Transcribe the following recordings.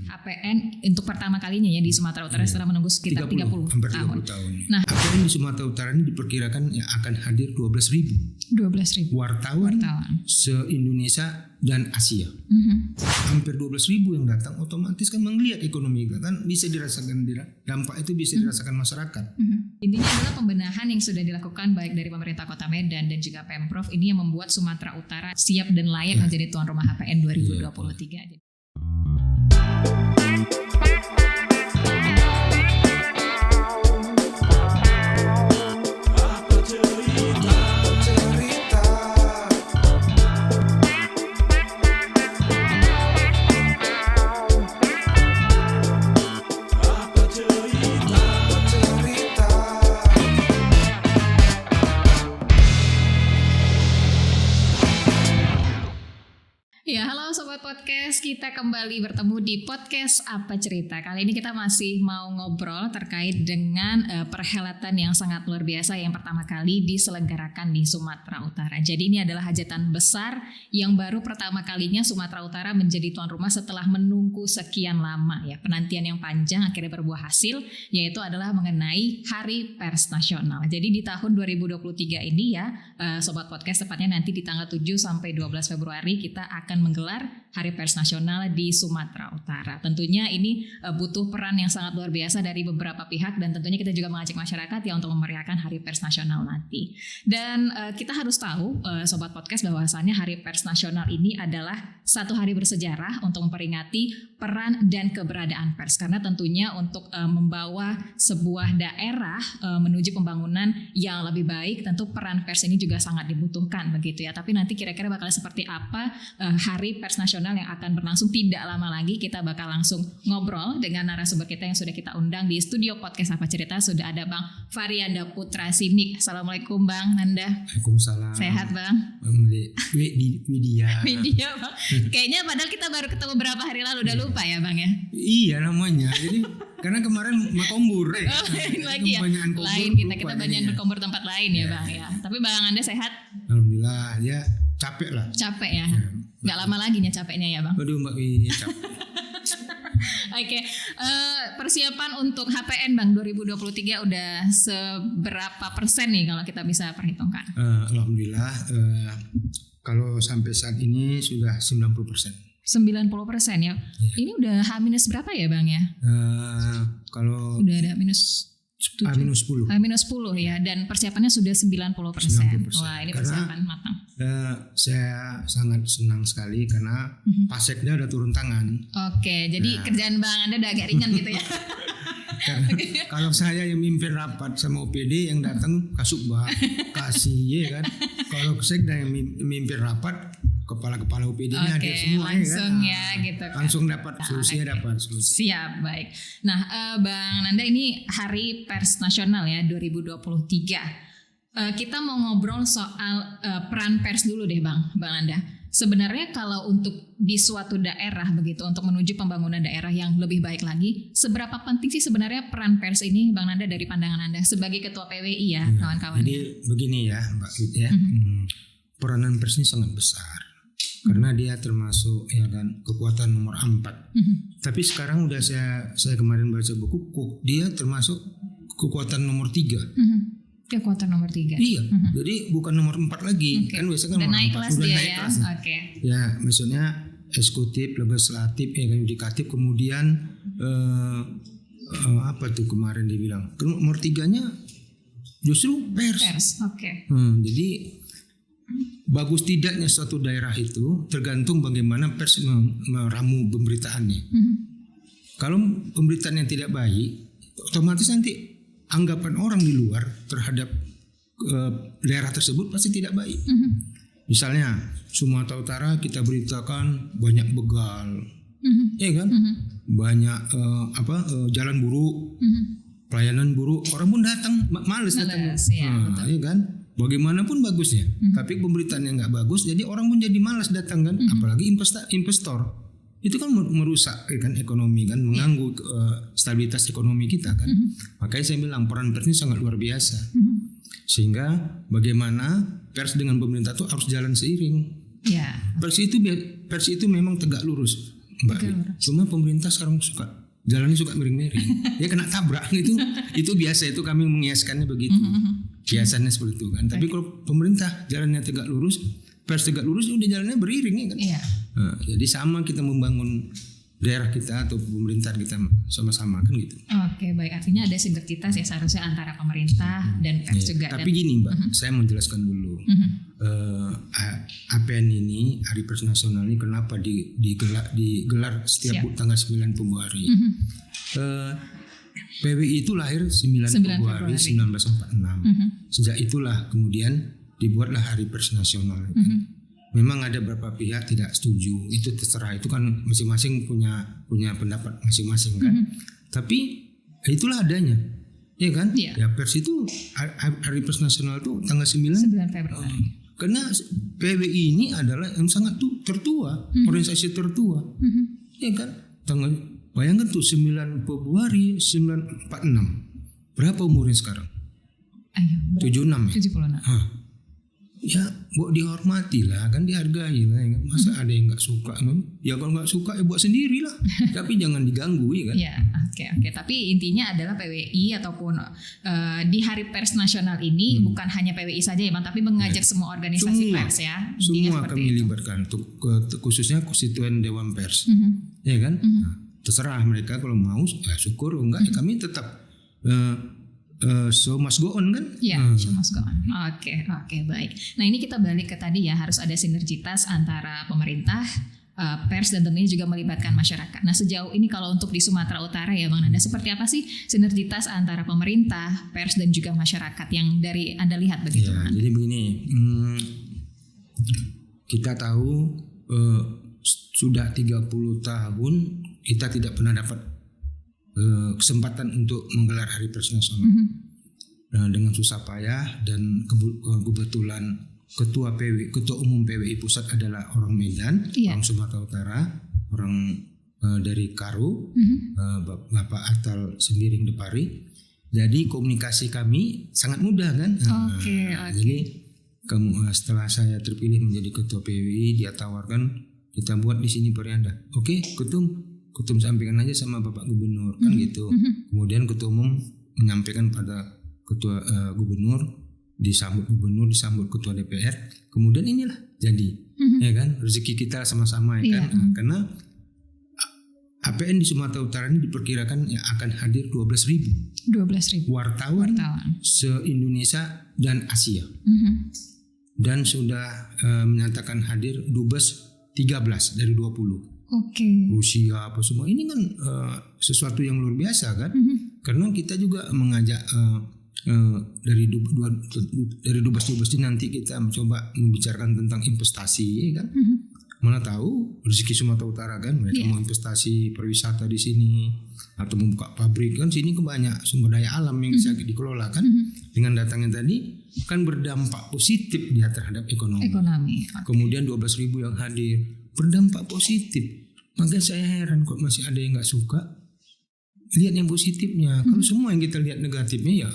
HPN untuk pertama kalinya ya di Sumatera Utara setelah menunggu sekitar 30 hampir tahun. 30 tahun. Nah, HPN di Sumatera Utara ini diperkirakan akan hadir 12.000 wartawan se-Indonesia dan Asia. Hampir 12.000 yang datang, otomatis kan menggeliat ekonomi kan, bisa dirasakan dampak itu bisa dirasakan masyarakat. Intinya adalah pembenahan yang sudah dilakukan baik dari pemerintah Kota Medan dan juga Pemprov ini yang membuat Sumatera Utara siap dan layak menjadi tuan rumah HPN 2023. Ya, halo Sobat Podcast, kita kembali bertemu di Podcast Apa Cerita. Kali ini kita masih mau ngobrol terkait dengan perhelatan yang sangat luar biasa yang pertama kali diselenggarakan di Sumatera Utara. Jadi ini adalah hajatan besar yang baru pertama kalinya Sumatera Utara menjadi tuan rumah setelah menunggu sekian lama ya. Penantian yang panjang akhirnya berbuah hasil, yaitu adalah mengenai Hari Pers Nasional. Jadi di tahun 2023 ini ya, Sobat Podcast, tepatnya nanti di tanggal 7 sampai 12 Februari kita akan menggelar Hari Pers Nasional di Sumatera Utara. Tentunya ini butuh peran yang sangat luar biasa dari beberapa pihak dan tentunya kita juga mengajak masyarakat ya untuk memeriahkan Hari Pers Nasional nanti. Dan kita harus tahu Sobat Podcast bahwasannya Hari Pers Nasional ini adalah satu hari bersejarah untuk memperingati peran dan keberadaan pers, karena tentunya untuk membawa sebuah daerah menuju pembangunan yang lebih baik, tentu peran pers ini juga sangat dibutuhkan begitu ya. Tapi nanti kira-kira bakal seperti apa Hari Pers Nasional yang akan berlangsung tidak lama lagi. Kita bakal langsung ngobrol dengan narasumber kita yang sudah kita undang di studio Podcast Apa Cerita. Sudah ada Bang Faryanda Putra Sinik. Assalamualaikum Bang Nanda. Waalaikumsalam. Sehat Bang? Widya Bang. Kayaknya padahal kita baru ketemu beberapa hari lalu, udah lupa ya Bang ya? Iya namanya. Jadi karena kemarin makombur lagi ya? Lain kita banyak berkombur tempat lain ya Bang ya. Tapi Bang Anda sehat? Alhamdulillah ya, capek lah. Capek ya? Nggak lama lagi nih capeknya ya Bang? Waduh Mbak Widya capek. Oke, persiapan untuk HPN Bang 2023 udah seberapa persen nih kalau kita bisa perhitungkan? Alhamdulillah kalau sampai saat ini sudah 90%. 90% ya? Ini udah H- berapa ya Bang ya? Kalau udah ada H-10 ya, dan persiapannya sudah 90%. Wah, ini persiapan matang. Saya sangat senang sekali karena Pasekda udah turun tangan. Oke, jadi kerjaan Bang Anda udah agak ringan gitu ya. Kalau saya yang mimpin rapat sama OPD, yang datang Kasubag, kasih ya kan. Kalau Sekda yang mimpin rapat, kepala-kepala OPD-nya hadir semua langsung ya kan. Gitu kan. Langsung dapat solusinya, dapat solusi. Siap, baik. Nah, Bang Nanda, ini Hari Pers Nasional ya 2023. Kita mau ngobrol soal peran pers dulu deh Bang Nanda. Sebenarnya kalau untuk di suatu daerah begitu, untuk menuju pembangunan daerah yang lebih baik lagi, seberapa penting sih sebenarnya peran pers ini Bang Nanda dari pandangan Anda sebagai Ketua PWI ya, kawan-kawan? Jadi begini ya Mbak Widya, peranan pers ini sangat besar. Karena dia termasuk ya kan kekuatan nomor 4. Tapi sekarang udah saya kemarin baca buku, dia termasuk kekuatan nomor 3. Kekuatan nomor 3. Iya. Jadi bukan nomor 4 lagi. Kan biasanya kan udah naik kelas dia naik ya. Kelas. Oke. Ya, maksudnya eksekutif, legislatif, ya kan yudikatif, kemudian apa tuh kemarin dibilang? Nomor 3-nya justru pers. Oke. Jadi bagus tidaknya suatu daerah itu tergantung bagaimana pers meramu pemberitaannya. Kalau pemberitaan yang tidak baik, otomatis nanti anggapan orang di luar terhadap daerah tersebut pasti tidak baik. Misalnya Sumatera Utara kita beritakan banyak begal, ya kan, banyak jalan buruk, pelayanan buruk, orang pun datang males datang, ya kan. Bagaimanapun bagusnya, tapi pemberitaan yang nggak bagus, jadi orang pun jadi malas datang kan, apalagi investor. Itu kan merusak kan ekonomi kan, mengganggu stabilitas ekonomi kita kan. Makanya saya bilang peran pers ini sangat luar biasa. Sehingga bagaimana pers dengan pemerintah itu harus jalan seiring. Pers itu memang tegak lurus. Mbak. Cuma pemerintah sekarang jalannya suka miring-miring. Ya kena tabrak itu biasa, itu kami mengiaskannya begitu. Biasanya seperti itu kan. Tapi kalau pemerintah jalannya tegak lurus, pers tegak lurus, udah jalannya beriring ya kan. Iya. Nah, jadi sama kita membangun daerah kita atau pemerintahan kita sama-sama kan gitu. Oke, baik. Artinya ada sinergitas ya seharusnya antara pemerintah dan pers juga. Tapi gini Mbak, saya mau jelaskan dulu. APN ini, Hari Pers Nasional ini kenapa digelar setiap tanggal 9 Februari. PWI itu lahir 9 Februari 1946. Sejak itulah kemudian dibuatlah Hari Pers Nasional. Memang ada beberapa pihak tidak setuju, itu terserah, itu kan masing-masing punya pendapat masing-masing kan. Tapi itulah adanya, ya kan? Yeah. Ya pers itu Hari Pers Nasional itu tanggal 9 Februari. Karena PWI ini adalah yang sangat tertua, organisasi tertua, ya kan? Bayangkan tuh 9 Februari 1946, berapa umurnya sekarang? 76 ya. 76. Ya, buat dihormati lah, kan dihargai lah. Masa ada yang nggak suka? Ya kalau nggak suka ya buat sendiri lah. Tapi jangan diganggu ya kan? Ya, oke. Tapi intinya adalah PWI ataupun di Hari Pers Nasional ini bukan hanya PWI saja ya, Bang, tapi mengajak semua organisasi pers ya. Semua kami libatkan, khususnya konstituen Dewan Pers, ya kan? Nah, terserah mereka kalau mau, ya syukur, enggak ya kami tetap. So must go on kan? Ya, so must go on. Oke, baik. Nah ini kita balik ke tadi ya, harus ada sinergitas antara pemerintah, pers dan tentunya juga melibatkan masyarakat. Nah sejauh ini kalau untuk di Sumatera Utara ya Bang Nanda, seperti apa sih sinergitas antara pemerintah, pers dan juga masyarakat yang dari Anda lihat begitu? Ya, jadi begini, kita tahu sudah 30 tahun kita tidak pernah dapat kesempatan untuk menggelar Hari Pers Nasional. Dengan susah payah dan kebetulan ketua umum PWI Pusat adalah orang Medan, orang Sumatera Utara, orang dari Karo, Bapak Atal Sembiring Depari. Jadi komunikasi kami sangat mudah kan. Jadi setelah saya terpilih menjadi ketua PWI, dia tawarkan kita buat di sini Perianda. Oke, Ketum sampaikan aja sama Bapak Gubernur kan gitu. Kemudian Ketua Umum menyampaikan pada Ketua Gubernur, disambut Ketua DPR. Kemudian inilah jadi, ya kan, rezeki kita sama-sama ya kan. Karena APN di Sumatera Utara ini diperkirakan akan hadir 12.000 wartawan se-Indonesia dan Asia. Dan sudah menyatakan hadir dubes 13 dari 20. Rusia apa semua ini kan sesuatu yang luar biasa kan. Karena kita juga mengajak dari dubes ini nanti kita mencoba membicarakan tentang investasi ya kan. Mana tahu rezeki Sumatera Utara kan, mereka mau investasi pariwisata di sini atau membuka pabrik kan, sini banyak sumber daya alam yang bisa dikelola kan. Dengan datangnya tadi kan berdampak positif dia terhadap ekonomi. Kemudian 12.000 yang hadir berdampak positif. Makanya saya heran kok masih ada yang nggak suka. Lihat yang positifnya. Kalau semua yang kita lihat negatifnya ya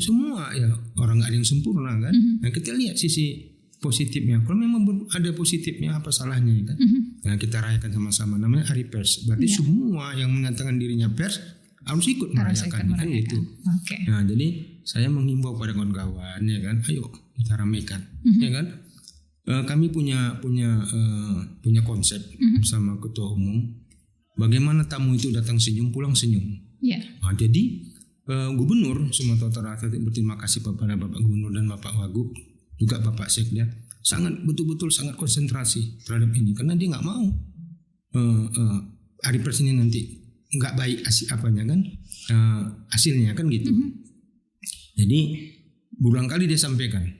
semua ya orang nggak ada yang sempurna kan. Nah kita lihat sisi positifnya. Kalau memang ada positifnya apa salahnya kan? Nah kita rayakan sama-sama. Namanya Hari Pers. Berarti semua yang menyatakan dirinya pers harus ikut merayakan kan gitu. Nah jadi saya menghimbau pada kawan-kawan ya kan, ayo kita ramaikan ya kan. Kami punya konsep sama ketua umum. Bagaimana tamu itu datang senyum, pulang senyum. Nah, jadi Gubernur Sumatera Utara berterima kasih kepada Bapak Gubernur dan Bapak Wagub, juga Bapak Sekda, betul-betul sangat konsentrasi terhadap ini karena dia nggak mau Hari Pers ini nanti nggak baik hasilnya kan gitu. Jadi berulang kali dia sampaikan.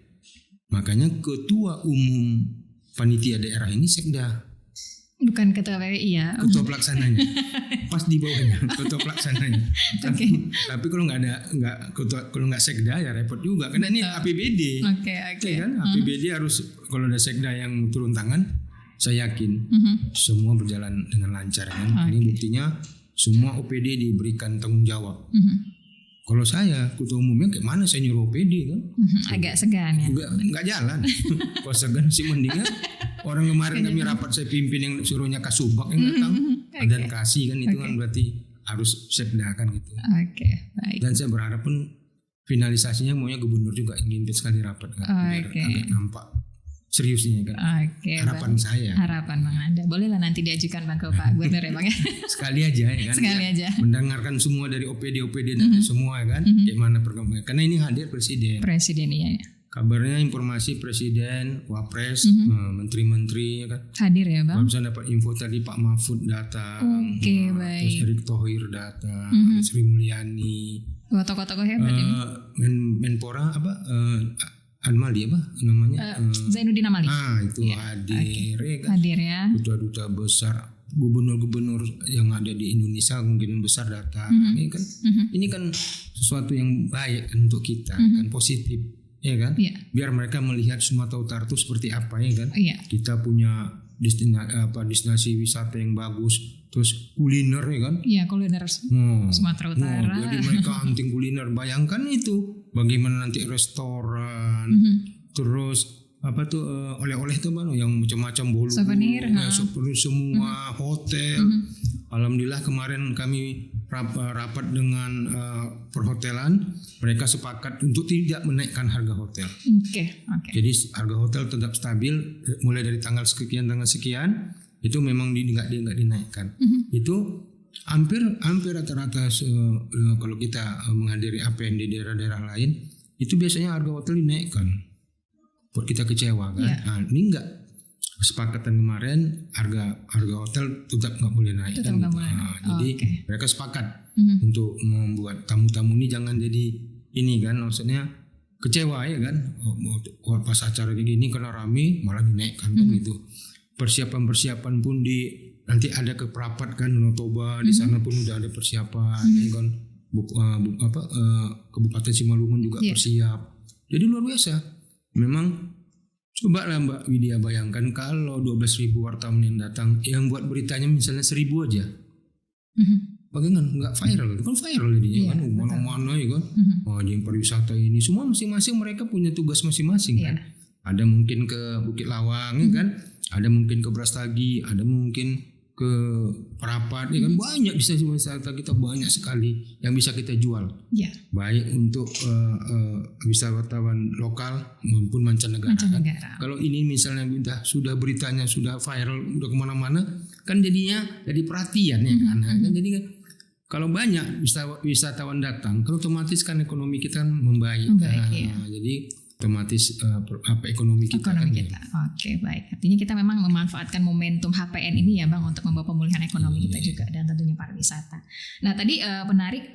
Makanya ketua umum panitia daerah ini Sekda. Bukan ketua PWI ya. Ketua pelaksananya. Pas di bawahnya ketua pelaksananya. Tapi kalau kalau nggak Sekda ya repot juga karena ini APBD. Kan APBD harus kalau ada Sekda yang turun tangan, saya yakin semua berjalan dengan lancar kan. Ini buktinya semua OPD diberikan tanggung jawab. Kalau saya ketua umumnya kayak mana saya nyuruh OPD kan? Agak segan ya. Enggak jalan. Kalau segan sih mendingan orang kemarin kami rapat saya pimpin yang suruhnya Kasubag yang datang dan kasih kan itu kan berarti harus sedakan gitu. Oke, baik. Dan saya berharap pun finalisasinya maunya gubernur juga ingin sekali rapat kan biar agak nampak seriusnya kan. Harapan saya. Harapan Bang Anda. Bolehlah nanti diajukan Bang ke Pak Gubernur ya Bang ya. Sekali aja ya kan. Sekali aja. Mendengarkan semua dari OPD dari semua kan. Kayak mana perkembangan. Karena ini hadir presiden. Presiden iya. Kabarnya informasi presiden, wapres, menteri-menteri ya kan. Hadir ya Bang. Kalau bisa dapat info tadi Pak Mahfud datang. Baik. Terus Erick Thohir datang, Sri Mulyani. Wah, tokoh-tokoh hebat ini. Menpora apa? Anmali apa namanya? Zainuddin Amali. Itu hadir ya kan. Hadir ya. Duta-duta besar, gubernur-gubernur yang ada di Indonesia mungkin besar datang. Ini kan ini kan sesuatu yang baik kan untuk kita kan positif ya kan. Biar mereka melihat Sumatera Utara itu seperti apa ya kan. Kita punya destinasi wisata yang bagus, terus kuliner ya kan. Iya, kuliner Sumatera Utara. Jadi mereka hunting kuliner. Bayangkan itu bagaimana nanti restoran, terus apa tuh oleh-oleh tuh Bang yang macam-macam bolu, souvenir semua hotel. Alhamdulillah kemarin kami rapat dengan perhotelan, mereka sepakat untuk tidak menaikkan harga hotel. Jadi harga hotel tetap stabil mulai dari tanggal sekian itu memang nggak dinaikkan. Itu hampir rata-rata kalau kita menghadiri APN di daerah-daerah lain itu biasanya harga hotel dinaikkan. Buat kita kecewa kan. Nah, ini enggak. Kesepakatan kemarin harga hotel tetap nggak boleh naik kan. Jadi mereka sepakat untuk membuat tamu-tamu ini jangan jadi ini kan, maksudnya kecewa ya kan. Pas acara kayak gini karena rame malah dinaikkan kan gitu. Persiapan pun nanti ada ke Prapat kan, Notoba di sana pun udah ada persiapan ya kan. Kabupaten Simalungun juga persiap. Jadi luar biasa. Memang coba lah Mbak Widya bayangkan kalau 12.000 wartawan yang datang, yang buat beritanya misalnya 1.000 aja. Bagaimana? Nggak viral, itu kan viral jadinya kan. Mana-mana ya kan. Yang pariwisata ini semua masing-masing mereka punya tugas masing-masing kan. Ada mungkin ke Bukit Lawang ya kan. Ada mungkin ke Brastagi, ada mungkin ke Prapat ya kan. Banyak destinasi wisata kita banyak sekali yang bisa kita jual. Baik untuk wisatawan lokal maupun mancanegara. Kan. Kalau ini misalnya sudah beritanya sudah viral udah kemana-mana kan jadinya jadi perhatian ya kan. Jadi kalau banyak wisatawan datang, kan otomatis kan ekonomi kita membaik. Jadi otomatis ekonomi kita. Oke, baik. Artinya kita memang memanfaatkan momentum HPN ini ya Bang untuk membawa pemulihan ekonomi kita juga dan tentunya pariwisata. Nah tadi menarik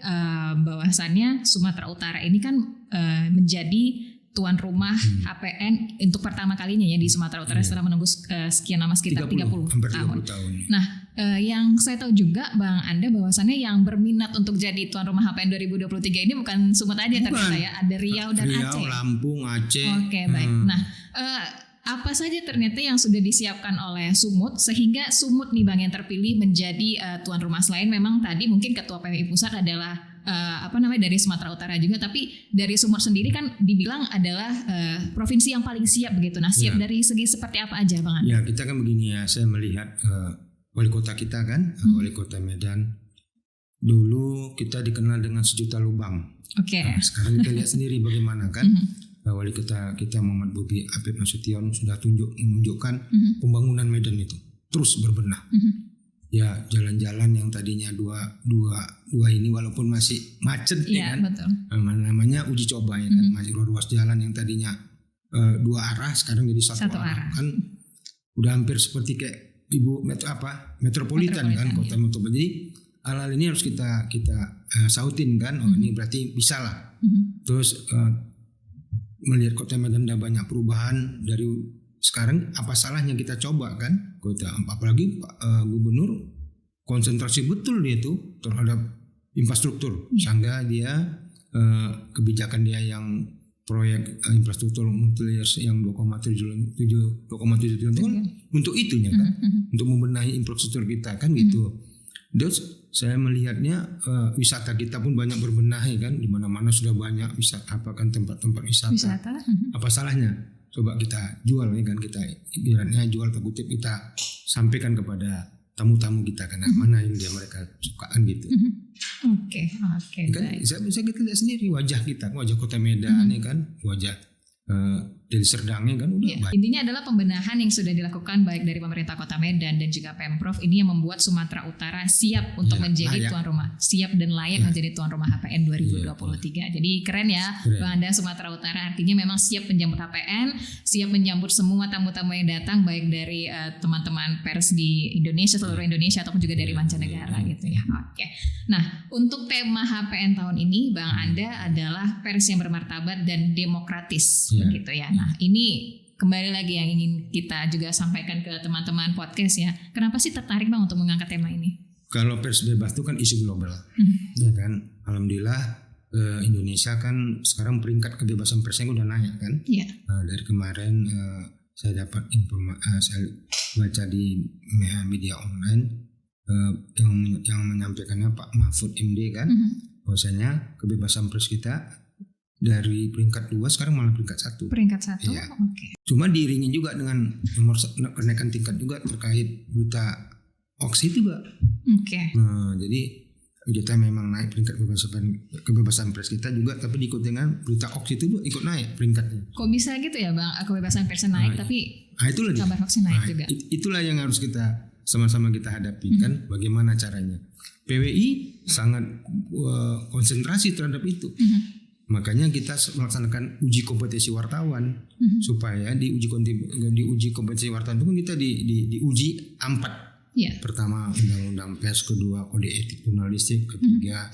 bahwasannya Sumatera Utara ini kan menjadi tuan rumah HPN untuk pertama kalinya ya di Sumatera Utara setelah menunggu sekian lama sekitar 30 tahun. Nah, yang saya tahu juga Bang Anda bahwasannya yang berminat untuk jadi tuan rumah HPN 2023 ini bukan Sumut aja ternyata ya, ada Riau dan Aceh. Lampung, Aceh. Oke, baik. Nah, apa saja ternyata yang sudah disiapkan oleh Sumut sehingga Sumut nih Bang yang terpilih menjadi tuan rumah. Selain memang tadi mungkin Ketua PWI Pusat adalah dari Sumatera Utara juga, tapi dari Sumut sendiri kan dibilang adalah provinsi yang paling siap begitu. Nah, siap dari segi seperti apa aja Bang Anda? Ya, kita kan begini ya, saya melihat wali kota kita kan, wali kota Medan. Dulu kita dikenal dengan 1 juta lubang. Nah, sekarang kita lihat sendiri bagaimana kan. Wali kota kita Muhammad Bobi Apip Nasution sudah menunjukkan pembangunan Medan itu terus berbenah. Ya, jalan-jalan yang tadinya dua ini walaupun masih macet ya kan. Betul. Namanya uji coba ya kan. Masih ruas jalan yang tadinya 2 arah sekarang jadi satu arah. Kan udah hampir seperti kayak metropolitan kan, kota metropolitan. Jadi hal-hal ini harus kita sautin kan. Ini berarti bisa lah. Terus melihat kota Medan ada banyak perubahan dari sekarang, apa salahnya kita coba kan kota, apalagi gubernur konsentrasi betul dia tuh terhadap infrastruktur sehingga dia kebijakan dia yang proyek infrastruktur multi yang 2,7 triliun kan untuk itunya kan, untuk membenahi infrastruktur kita kan gitu. Terus saya melihatnya wisata kita pun banyak berbenah ya kan, di mana-mana sudah banyak wisata tempat-tempat wisata. Apa salahnya? Coba kita jual ya kan, kita ibaratnya jual ke kutip, kita sampaikan kepada tamu-tamu kita kan mana yang mereka suka kan gitu. Oke. Kan bisa kita lihat sendiri wajah kita, wajah Kota Medan ya kan, wajah dari Serdangnya kan udah baik. Intinya adalah pembenahan yang sudah dilakukan baik dari pemerintah Kota Medan dan juga Pemprov ini yang membuat Sumatera Utara siap untuk menjadi tuan rumah, siap dan layak menjadi tuan rumah HPN 2023. Jadi keren ya Bang Anda, Sumatera Utara artinya memang siap menyambut HPN, siap menyambut semua tamu-tamu yang datang baik dari teman-teman pers di Indonesia, seluruh Indonesia ataupun juga dari mancanegara gitu ya. Oke. Nah, untuk tema HPN tahun ini Bang Anda adalah pers yang bermartabat dan demokratis begitu ya. Nah, ini kembali lagi yang ingin kita juga sampaikan ke teman-teman podcast ya. Kenapa sih tertarik Bang untuk mengangkat tema ini? Kalau pers bebas itu kan isu global, ya kan. Alhamdulillah Indonesia kan sekarang peringkat kebebasan persnya udah naik kan. Dari kemarin saya dapat saya baca di media online yang menyampaikannya Pak Mahfud MD kan, bahwasanya kebebasan pers kita dari peringkat 2 sekarang malah peringkat 1. Peringkat 1. Iya. Oke. Cuma diiringi juga dengan kenaikan tingkat juga terkait berita hoax itu, Mbak. Oke. Nah, jadi kita memang naik peringkat kebebasan pers kita juga, tapi diikut dengan berita hoax itu ikut naik peringkatnya. Kok bisa gitu ya, Bang? Kebebasan pers naik tapi itulah kabar hoax naik juga. Itulah yang harus kita sama-sama kita hadapi kan, bagaimana caranya. PWI sangat konsentrasi terhadap itu. Makanya kita melaksanakan uji kompetensi wartawan supaya di uji kompetensi wartawan itu kita diuji 4. Pertama undang-undang pers, kedua kode etik jurnalistik, ketiga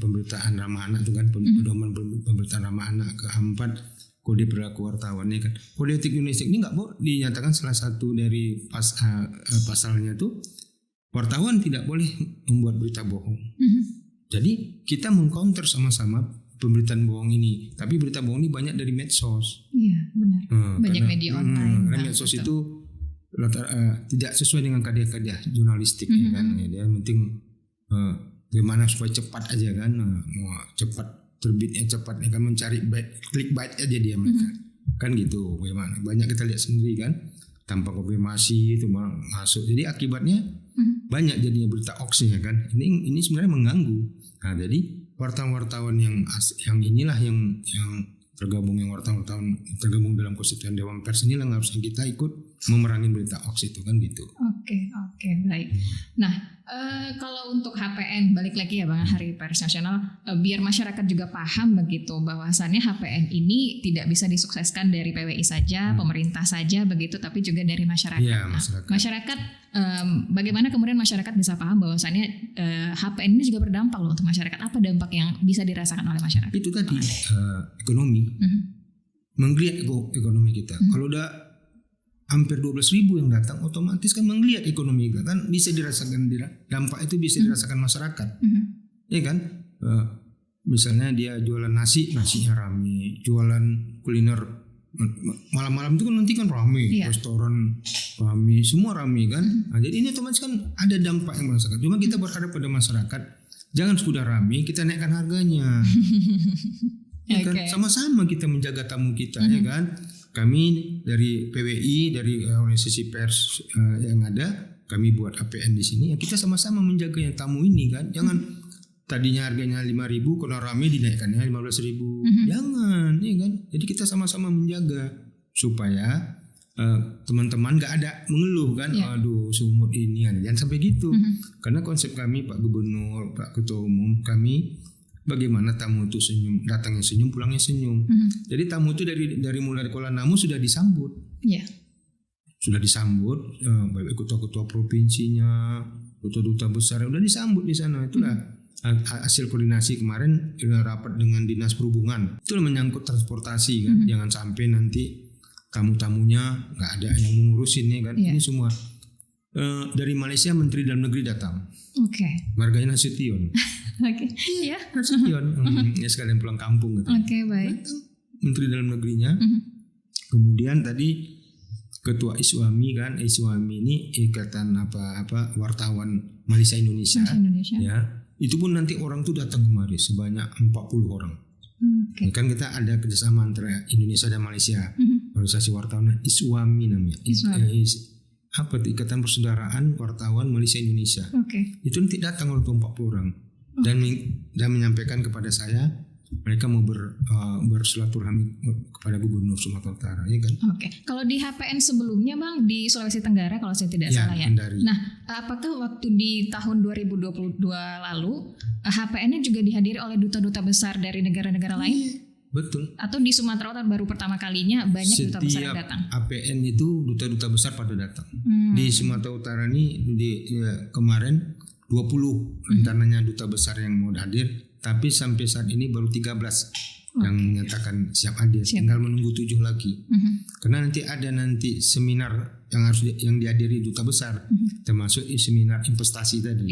pemberitaan ramah anak itu kan, pedoman pemberitaan ramah anak, keempat kode perilaku wartawan ya kan. Kode etik jurnalistik ini nggak dinyatakan salah satu dari pasalnya itu wartawan tidak boleh membuat berita bohong. Jadi kita mengcounter sama-sama pemberitaan bohong ini, tapi berita bohong ini banyak dari medsos. Iya benar. Banyak media online. Karena medsos itu tidak sesuai dengan kaedah-kaedah jurnalistik ya kan. Dia penting bagaimana supaya cepat aja kan, mau cepat terbitnya cepat ya kan, mencari clickbait aja dia mereka. Kan gitu. Bagaimana? Banyak kita lihat sendiri kan, tanpa konfirmasi itu masuk. Jadi akibatnya banyak jadinya berita hoax ya kan. Ini sebenarnya mengganggu. Nah, jadi wartawan-wartawan yang inilah yang tergabung tergabung dalam konstituen Dewan Pers inilah yang harusnya kita ikut memerangi berita hoax itu kan gitu. Oke, baik. Nah, kalau untuk HPN balik lagi ya Bang, Hari Pers Nasional, biar masyarakat juga paham begitu bahwasannya HPN ini tidak bisa disukseskan dari PWI saja, pemerintah saja begitu, tapi juga dari masyarakat. Ya, masyarakat bagaimana kemudian masyarakat bisa paham bahwasannya HPN ini juga berdampak loh untuk masyarakat. Apa dampak yang bisa dirasakan oleh masyarakat? Itu tadi ekonomi, menggeliat ekonomi kita. Kalau udah hampir 12.000 yang datang, otomatis kan menggeliat ekonomi kita kan, bisa dirasakan dampak itu bisa dirasakan masyarakat, ya kan? Misalnya dia jualan nasinya rame, jualan kuliner malam-malam itu kan nanti kan rame, restoran rame, semua rame kan. Nah, jadi ini otomatis kan ada dampak yang merasakan. Cuma kita berharap pada masyarakat jangan sudah rame kita naikkan harganya. Ya kan? Sama-sama kita menjaga tamu kita ya kan. Kami dari PWI, dari organisasi pers yang ada, kami buat APN di sini. Ya kita sama-sama menjaga yang tamu ini kan. Jangan tadinya harganya 5.000, kalau rame dinaikkannya 15.000. Jangan, ya kan. Jadi kita sama-sama menjaga supaya teman-teman nggak ada mengeluh kan. Aduh, sumut ini. Jangan sampai gitu. Karena konsep kami Pak Gubernur, Pak Ketua Umum kami, bagaimana tamu itu senyum, datangnya senyum, pulangnya senyum. Jadi tamu itu dari mulai Kuala Namu sudah disambut. Sudah disambut, baik ketua-ketua provinsinya, duta-duta besar sudah disambut di sana. Itulah hasil koordinasi kemarin rapat dengan Dinas Perhubungan. Itulah menyangkut transportasi kan. Jangan sampai nanti tamu-tamunya nggak ada yang mengurusin ya kan. Ini semua. Dari Malaysia Menteri Dalam Negeri datang. Marganya Nasution. Nasution. Ya sekalian pulang kampung gitu. Baik. Menteri Dalam Negerinya. Kemudian tadi Ketua Iswami kan, Iswami ini ikatan wartawan Malaysia Indonesia, Indonesia. ya itu pun nanti orang tuh datang kemari sebanyak 40 orang. Okay. Kan kita ada kerjasama antara Indonesia dan Malaysia, organisasi wartawan ISWAMI namanya. Apa itu, Ikatan Persaudaraan Wartawan Malaysia Indonesia. Okay. Itu nanti datang 40 orang dan menyampaikan kepada saya mereka mau bersilaturahmi kepada Gubernur Sumatera Utara, ya kan? Oke. Kalau di HPN sebelumnya Bang di Sulawesi Tenggara kalau saya tidak salah ya. Kendari. Nah, apakah waktu di tahun 2022 lalu HPN-nya juga dihadiri oleh duta-duta besar dari negara-negara lain? Betul. Atau di Sumatera Utara baru pertama kalinya banyak duta besar yang datang? APN itu duta-duta besar pada datang. Di Sumatera Utara ini kemarin 20 rencananya duta besar yang mau hadir. Tapi sampai saat ini baru 13 yang menyatakan siap hadir. Tinggal menunggu 7 lagi. Karena nanti ada seminar yang dihadiri duta besar, termasuk seminar investasi tadi.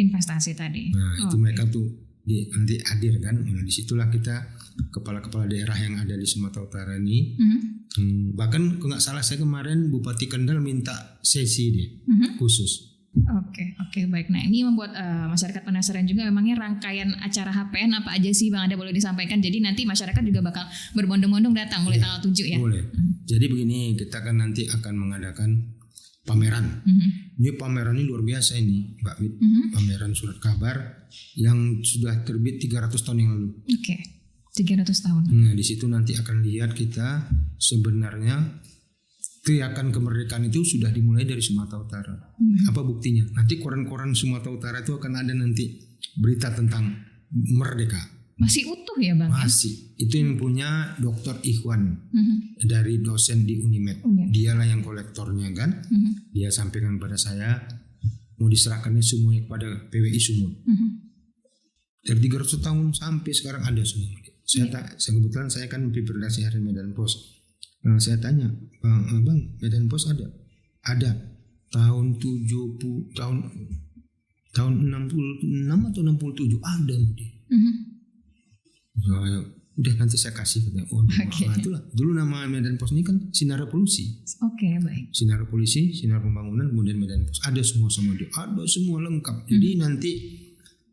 Nah, itu mereka tuh nanti hadir kan. Nah, disitulah kita kepala-kepala daerah yang ada di Sumatera Utara ini. Bahkan kalau nggak salah saya kemarin Bupati Kendal minta sesi dia khusus. Oke, baik. Nah, ini membuat masyarakat penasaran juga memangnya rangkaian acara HPN apa aja sih Bang, ada boleh disampaikan. Jadi nanti masyarakat juga bakal berbondong-bondong datang mulai tanggal 7 ya. Boleh. Jadi begini, kita kan nanti akan mengadakan pameran. Ini pameran ini luar biasa ini, Mbak Wid. Pameran surat kabar yang sudah terbit 300 tahun yang lalu. Oke. 300 tahun. Nah, di situ nanti akan lihat kita sebenarnya teriakan kemerdekaan itu sudah dimulai dari Sumatera Utara. Apa buktinya? Nanti koran-koran Sumatera Utara itu akan ada nanti berita tentang merdeka. Masih utuh ya Bang? Masih. Itu yang punya Dr. Ikhwan dari dosen di Unimed. Dialah yang kolektornya kan. Dia sampaikan pada saya mau diserahkannya semuanya kepada PWI Sumut. Dari 300 tahun sampai sekarang ada semua. Kebetulan saya kan redaksi Harian Medan Post. Nah, saya tanya, Bang, Medan Post ada? Ada. Tahun 70 tahun 66 atau 67 ada dia. Udah nanti saya kasih katanya. Nah, itulah. Dulu nama Medan Post ini kan Sinar Revolusi. Oke, baik. Sinar Revolusi, Sinar Pembangunan, kemudian Medan Post. Ada semua sama dia. Ada semua lengkap. Jadi nanti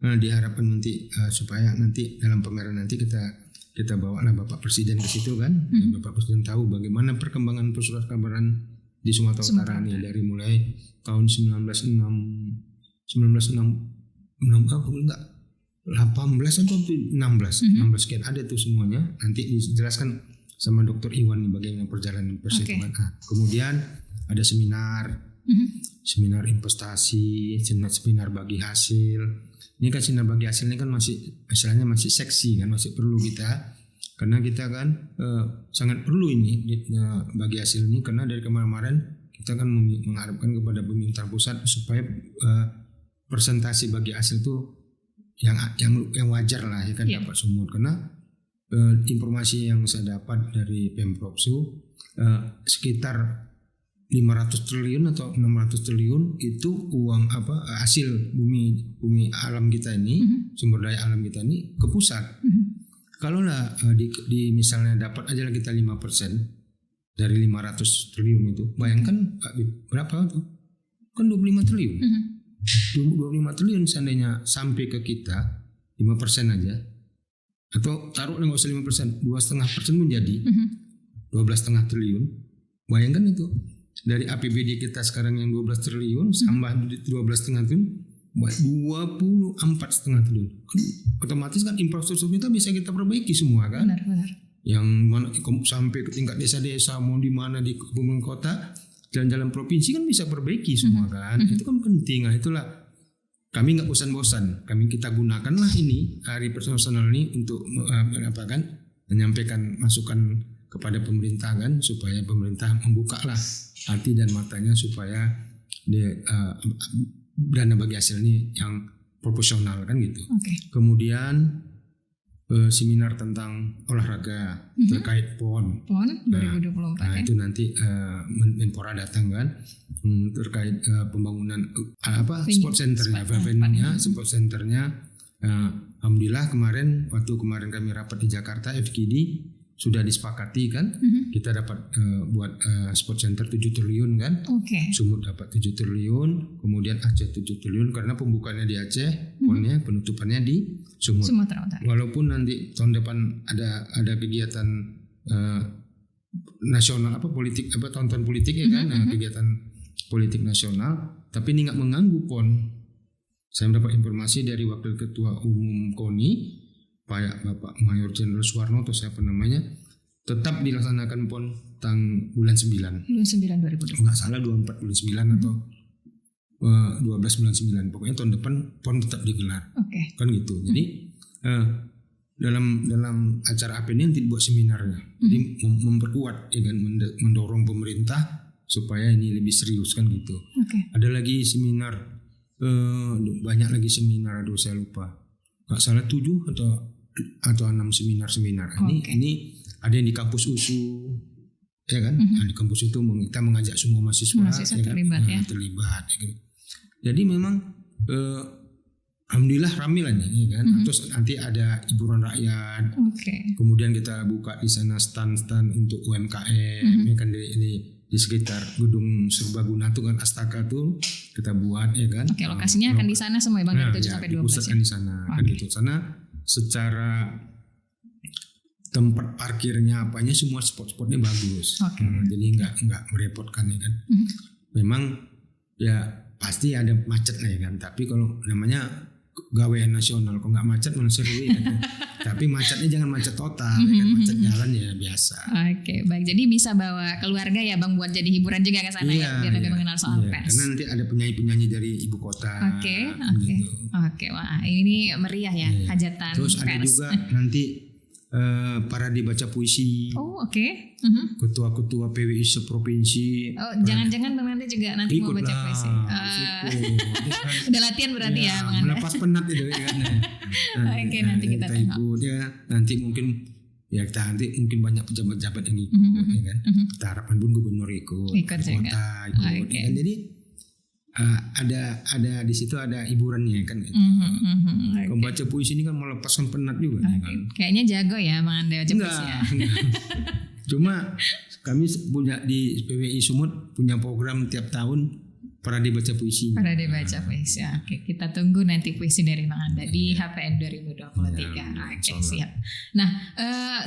diharapkan nanti supaya nanti dalam pameran nanti kita bawalah Bapak Presiden ke situ kan. Bapak Presiden tahu bagaimana perkembangan persurat kabaran di Sumatera Utara ini dari mulai tahun 18 atau 16 sekian ada tuh semuanya. Nanti dijelaskan sama Dr. Iwan nih bagaimana perjalanan persidangan. Kemudian ada seminar investasi, seminar bagi hasil. Ini kan seminar bagi hasil ini kan masih istilahnya masih seksi kan, masih perlu kita, karena kita kan sangat perlu ini bagi hasil ini, karena dari kemarin kita kan mengharapkan kepada pemerintah pusat supaya persentase bagi hasil itu yang wajar lah ya kan, dapat semua. Karena informasi yang saya dapat dari Pemprov Su sekitar 500 triliun atau 600 triliun itu uang hasil bumi alam kita ini, sumber daya alam kita ini ke pusat. Kalau lah di misalnya dapat aja lah kita 5% dari 500 triliun itu, bayangkan berapa tuh? Kan 25 triliun. 25 triliun seandainya sampai ke kita 5% aja, atau taruhlah nggak usah 5%, 2,5% pun jadi 12,5 triliun. Bayangkan itu. Dari APBD kita sekarang yang 12 triliun tambah 12,5 triliun 24,5 triliun. Otomatis kan infrastruktur kita bisa kita perbaiki semua kan. Benar. Yang mana sampai ke tingkat desa-desa, mau di mana di kabupaten kota, jalan-jalan provinsi kan bisa perbaiki semua kan. Itu kan penting. Nah, itulah kami nggak bosan-bosan. Kita gunakanlah ini hari personal ini untuk menyampaikan masukan kepada pemerintah kan, supaya pemerintah membukalah hati dan matanya supaya dana bagi hasil ini yang proporsional kan gitu. Kemudian seminar tentang olahraga terkait PON 2024 nah, itu nanti Menpora datang kan, terkait pembangunan sport centernya, sport centernya. Alhamdulillah kemarin kami rapat di Jakarta FGD sudah disepakati kan, kita dapat buat sport center 7 triliun kan, Sumut dapat 7 triliun, kemudian Aceh 7 triliun karena pembukaannya di Aceh, ponnya penutupannya di Sumut. Walaupun nanti tahun depan ada kegiatan nasional politik tonton politik ya kan, kegiatan politik nasional, tapi ini nggak mengganggu PON. Saya mendapat informasi dari Wakil Ketua Umum KONI Bapak Mayor Jenderal Suwarno atau siapa namanya, tetap dilaksanakan PON bulan 9. Bulan 9 2020. Enggak salah 24 bulan 9 atau 12 bulan 9. Pokoknya tahun depan PON tetap digelar. Kan gitu. Jadi dalam acara apa ini nanti buat seminarnya. Jadi memperkuat ya kan, mendorong pemerintah supaya ini lebih serius kan gitu. Ada lagi seminar, banyak lagi seminar, saya lupa. Enggak salah 7 atau 6 seminar. Ini ada yang di kampus USU, ya kan? Di kampus itu kita mengajak semua mahasiswa ya terlibat kan? Terlibat. Ya kan? Jadi memang alhamdulillah ramai lah nih, ya kan? Terus nanti ada hiburan rakyat. Kemudian kita buka di sana stand-stand untuk UMKM, ya kan di sekitar gedung Serbaguna tuh kan, Astaka tuh kita buat ya kan. Lokasinya akan di sana semua ya Bang, dari 7 sampai 12 ya. Di sana kan gitu. Sana secara tempat parkirnya apanya semua spot-spotnya bagus. Jadi nggak merepotkan ya kan. Memang ya pasti ada macet lah ya kan. Tapi kalau namanya gawean nasional, kok nggak macet mana seru ya kan. Tapi macetnya jangan macet total ya kan. Macet jalan ya biasa. Baik. Jadi bisa bawa keluarga ya Bang buat jadi hiburan juga ke sana ya, biar lebih mengenal soal pers. Karena nanti ada penyanyi-penyanyi dari ibu kota. Gitu. Wah ini meriah ya, hajatan Terus pers. ada juga nanti parade baca puisi. Ketua-ketua PWI seprovinsi. Jangan-jangan Bang nanti juga mau baca puisi. Udah latihan berarti ya Bang. Melepas penat itu ya kan. Nanti kita ikut ya. Nanti mungkin banyak pejabat-pejabat yang ikut ya kan. Kita harapkan pun gubernur ikut kota ikut. Ya kan? Jadi ada di situ ada hiburannya kan. Membaca puisi ini kan melepaskan penat juga. Kan? Kayaknya jago ya Bang Anda baca puisi ya. Cuma kami punya di PWI Sumut punya program tiap tahun parade baca puisi. Parade baca puisi. Kita tunggu nanti puisi dari Bang Anda di HPN 2023. Siap. Nah,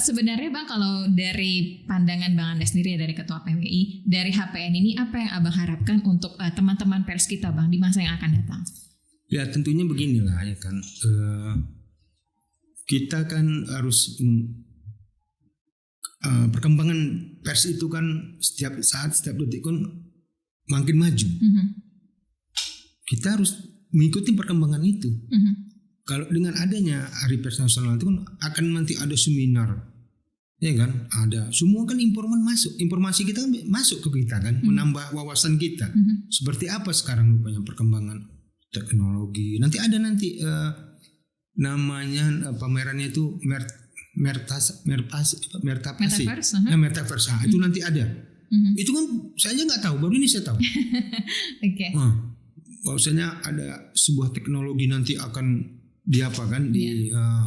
sebenarnya Bang kalau dari pandangan Bang Anda sendiri dari Ketua PWI, dari HPN ini apa yang Abang harapkan untuk teman-teman pers kita Bang di masa yang akan datang? Ya tentunya beginilah ya kan. Kita kan harus perkembangan pers itu kan setiap saat, setiap detik kan makin maju. Kita harus mengikuti perkembangan itu. Kalau dengan adanya Hari Pers Nasional itu kan akan nanti ada seminar, ya kan? Ada semua kan informasi kita kan masuk ke kita kan, menambah wawasan kita. Seperti apa sekarang rupanya perkembangan teknologi. Nanti ada namanya pamerannya itu Metaverse. Itu nanti ada. Itu kan saya aja nggak tahu, baru ini saya tahu. Bahwasanya ada sebuah teknologi nanti akan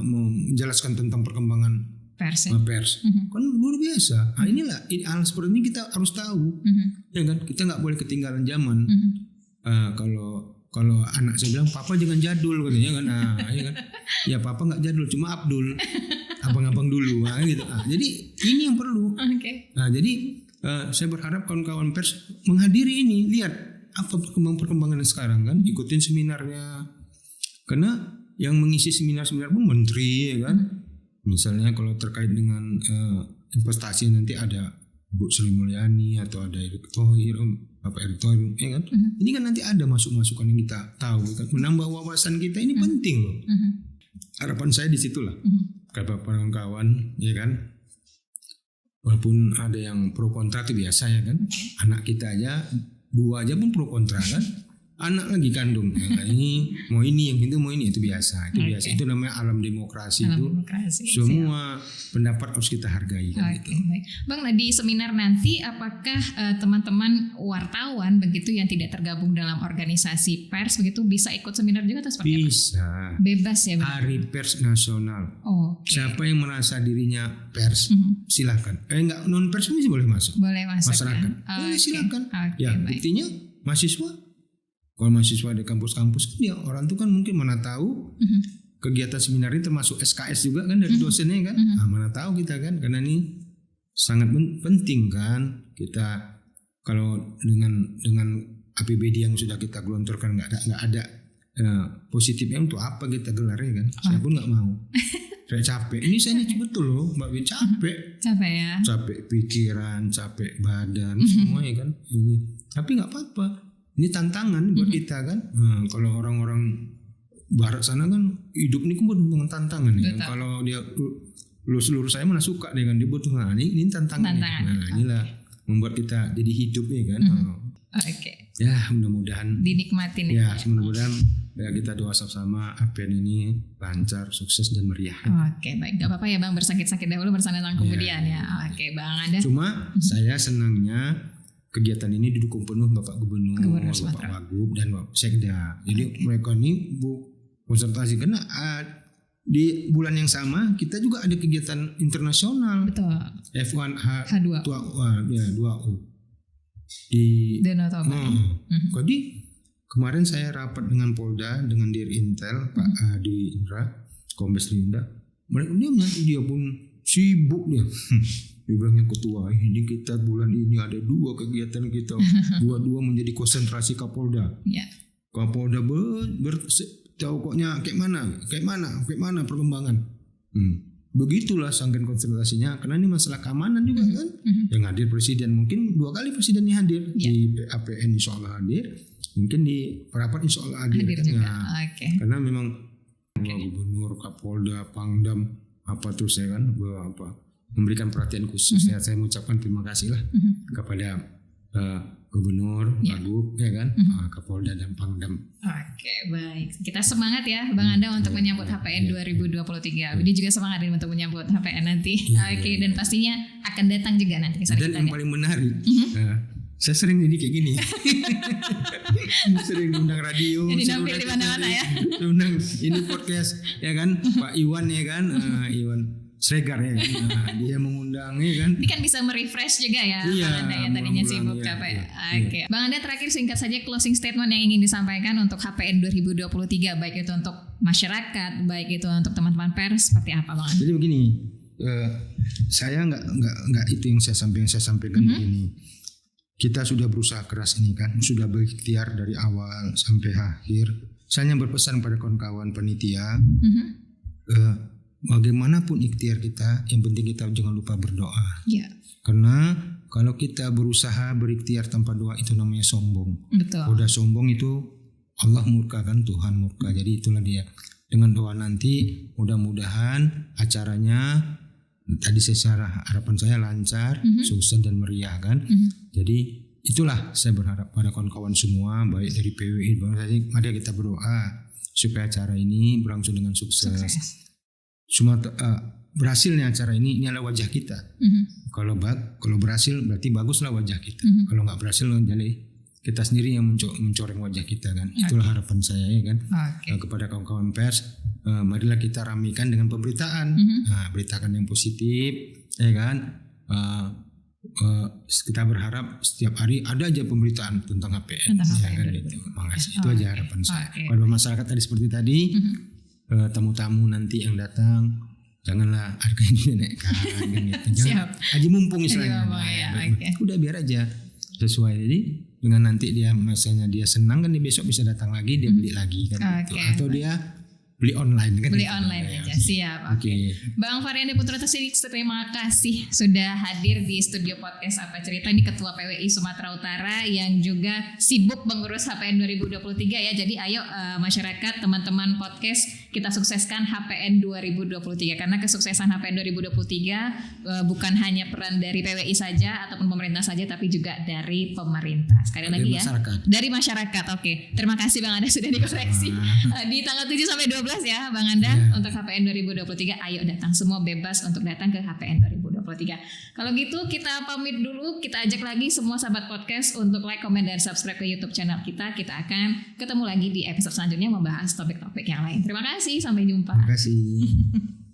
menjelaskan tentang perkembangan pers. Kan luar biasa. Nah, inilah hal seperti ini kita harus tahu, ya kan? Kita nggak boleh ketinggalan zaman. Kalau anak saya bilang papa jangan jadul katanya kan, ya kan? Ya papa nggak jadul, cuma Abdul, abang-abang dulu, gitu. Jadi ini yang perlu. Nah jadi saya berharap kawan-kawan pers menghadiri ini, lihat apa perkembangan sekarang kan, ikutin seminarnya. Karena yang mengisi seminar-seminar pun menteri ya kan. Misalnya kalau terkait dengan investasi nanti ada Bu Sri Mulyani atau ada Bapak Erick Thohir ya kan. Ini kan nanti ada masukan yang kita tahu kan, menambah wawasan kita ini penting loh. Harapan saya di situlah. Kata kawan-kawan ya kan. Walaupun ada yang pro kontra itu biasa ya kan. Anak kita aja 2 aja pun pro kontra kan. anak lagi kandung. Nah, ini mau ini yang itu mau ini itu biasa. Itu biasa. Itu namanya alam demokrasi. Semua pendapat harus kita hargai kan gitu. Baik. Bang, nah di seminar nanti apakah teman-teman wartawan begitu yang tidak tergabung dalam organisasi pers begitu bisa ikut seminar juga atau seperti apa? Bisa. Bebas ya, Bang? Hari Pers Nasional. Siapa yang merasa dirinya pers silakan. Enggak, non pers masih boleh masuk. Boleh masuk. Masyarakat. Boleh silakan. Ya, baik. buktinya mahasiswa. Kalau mahasiswa di kampus-kampus dia orang tuh kan mungkin mana tahu kegiatan seminar ini termasuk SKS juga kan dari dosennya kan. Nah, mana tahu kita kan karena ini sangat penting kan kita kalau dengan APBD yang sudah kita gelontorkan nggak ada positifnya untuk apa kita gelar ya kan. Saya pun nggak mau. Saya capek. Ini saya betul loh Mbak Win capek. Capek ya. Capek pikiran, capek badan semua ya kan. Ini tapi nggak apa-apa. Ini tantangan buat kita kan. Kalau orang-orang barat sana kan hidup ini kan penuh dengan tantangan ya. Kalau dia lurus saya mana suka dia kan dia butuh ini tantangan. Nah, inilah membuat kita jadi hidup ya kan. Oke. Ya mudah-mudahan dinikmatin ya. Mudah-mudahan ya kita doa sama APN ini lancar, sukses dan meriah. Oke, baik. Gak apa-apa ya Bang bersakit-sakit dahulu bersenang-senang kemudian ya. Oke, Bang ada. Cuma saya senangnya kegiatan ini didukung penuh Bapak Gubernur, Bapak Wagub dan Bapak Sekda. Jadi mereka ini konsultasi karena di bulan yang sama kita juga ada kegiatan internasional. Betul. F1 H2. 2U di Danau Toba. Jadi kemarin saya rapat dengan Polda dengan Dirintel Pak Adi Indra, Kombes Linda. Dia pun sibuk dia. Dia bilangnya ketua ini kita bulan ini ada 2 kegiatan kita dua menjadi konsentrasi Kapolda. Kapolda tahu koknya kayak mana perkembangan. Begitulah sangkan konsentrasinya karena ini masalah keamanan juga kan. Yang hadir presiden mungkin 2 kali presidennya hadir di APN insya Allah hadir, mungkin di rapat insya Allah hadir juga. Karena memang Gubernur, Kapolda, Pangdam terus ya kan memberikan perhatian khusus. Saya mengucapkan terima kasih lah kepada Gubernur, Wagub ya kan, Kapolda dan Pangdam. Oke, baik. Kita semangat ya Bang Anda untuk menyambut HPN 2023. Dia juga semangat untuk menyambut HPN nanti. Oke, dan pastinya akan datang juga nanti. Dan yang paling menarik, saya sering jadi kayak gini. Sering undang radio. Jadi nampil di mana-mana ya. Undang ini podcast ya kan, Pak Iwan ya kan, Iwan Sregar ya, dia mengundang ya kan. Ini kan bisa merefresh juga ya, Bang Anda yang tadinya sibuk capek. Oke. Bang Anda terakhir singkat saja closing statement yang ingin disampaikan untuk HPN 2023 baik itu untuk masyarakat, baik itu untuk teman-teman pers seperti apa Bang Anda? Jadi begini, saya nggak itu yang saya sampaikan begini. Kita sudah berusaha keras ini kan, sudah berikhtiar dari awal sampai akhir. Saya hanya berpesan pada kawan-kawan panitia. Bagaimanapun ikhtiar kita, yang penting kita jangan lupa berdoa. Karena kalau kita berusaha berikhtiar tanpa doa itu namanya sombong. Betul. Udah sombong itu Allah murka kan, Tuhan murka. Jadi itulah dia. Dengan doa nanti mudah-mudahan acaranya tadi secara harapan saya lancar, sukses dan meriah kan. Jadi itulah saya berharap pada kawan-kawan semua baik dari PWI, mari kita berdoa supaya acara ini berlangsung dengan sukses. Cuma berhasilnya acara ini adalah wajah kita. Kalau berhasil berarti baguslah wajah kita. Kalau nggak berhasil jadi kita sendiri yang mencoreng wajah kita kan. Itulah harapan saya ya kan. Kepada kawan-kawan pers, marilah kita ramaikan dengan pemberitaan. Beritakan yang positif ya kan. Kita berharap setiap hari ada aja pemberitaan tentang HPN. Ya kan gitu. Makasih. Itu aja harapan saya. Kalau masyarakat tadi seperti tadi, tamu-tamu nanti yang datang janganlah harganya dinaikkan kan gitu. Jangan haji mumpung istilahnya. Udah biar aja sesuai. Jadi dengan nanti dia misalnya dia senang kan dia besok bisa datang lagi dia beli lagi kan gitu. Atau dia beli online kan. Beli online aja. Siap. Oke. Bang Variandi Putra Tasidi, terima kasih sudah hadir di studio podcast Apa Cerita. Ini Ketua PWI Sumatera Utara yang juga sibuk mengurus HPN 2023 ya. Jadi ayo masyarakat, teman-teman podcast, kita sukseskan HPN 2023, karena kesuksesan HPN 2023 bukan hanya peran dari PWI saja ataupun pemerintah saja, tapi juga dari pemerintah. Sekali lagi ya, dari masyarakat. Oke, terima kasih Bang Anda sudah dikoreksi di tanggal 7 sampai 12 ya Bang Anda untuk HPN 2023. Ayo datang, semua bebas untuk datang ke HPN 2023. Kalau gitu kita pamit dulu, kita ajak lagi semua sahabat podcast untuk like, comment, dan subscribe ke YouTube channel kita. Kita akan ketemu lagi di episode selanjutnya membahas topik-topik yang lain. Terima kasih, sampai jumpa. Terima kasih.